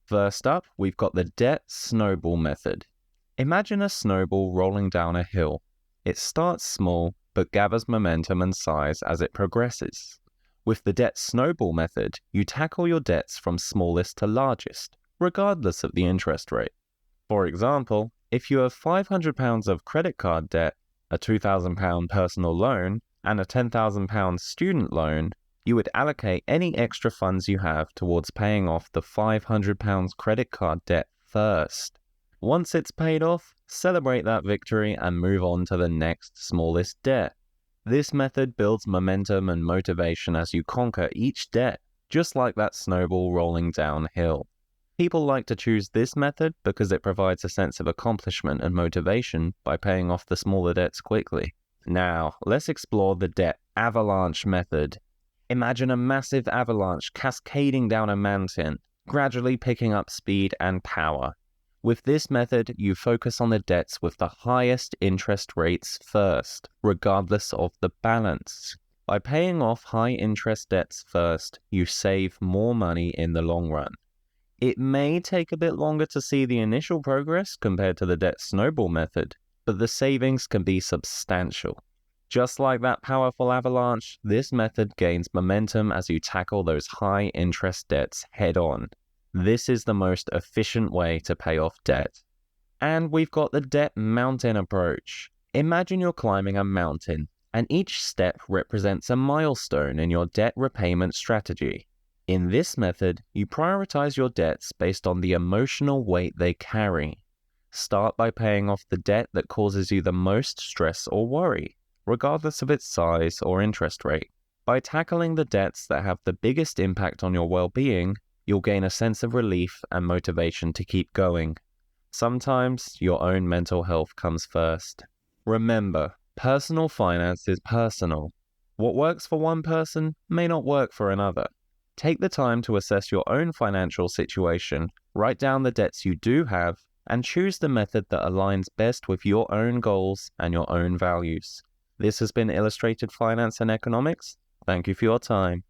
First up, we've got the debt snowball method. Imagine a snowball rolling down a hill. It starts small, but gathers momentum and size as it progresses. With the debt snowball method, you tackle your debts from smallest to largest, regardless of the interest rate. For example, if you have £500 of credit card debt, a £2,000 personal loan, and a £10,000 student loan, you would allocate any extra funds you have towards paying off the £500 credit card debt first. Once it's paid off, celebrate that victory and move on to the next smallest debt. This method builds momentum and motivation as you conquer each debt, just like that snowball rolling downhill. People like to choose this method because it provides a sense of accomplishment and motivation by paying off the smaller debts quickly. Now, let's explore the debt avalanche method. Imagine a massive avalanche cascading down a mountain, gradually picking up speed and power. With this method, you focus on the debts with the highest interest rates first, regardless of the balance. By paying off high-interest debts first, you save more money in the long run. It may take a bit longer to see the initial progress compared to the debt snowball method, but the savings can be substantial. Just like that powerful avalanche, this method gains momentum as you tackle those high-interest debts head-on. This is the most efficient way to pay off debt. And we've got the debt mountain approach. Imagine you're climbing a mountain, and each step represents a milestone in your debt repayment strategy. In this method, you prioritize your debts based on the emotional weight they carry. Start by paying off the debt that causes you the most stress or worry, regardless of its size or interest rate. By tackling the debts that have the biggest impact on your well-being, you'll gain a sense of relief and motivation to keep going. Sometimes your own mental health comes first. Remember, personal finance is personal. What works for one person may not work for another. Take the time to assess your own financial situation, write down the debts you do have, and choose the method that aligns best with your own goals and your own values. This has been Illustrated Finance and Economics. Thank you for your time.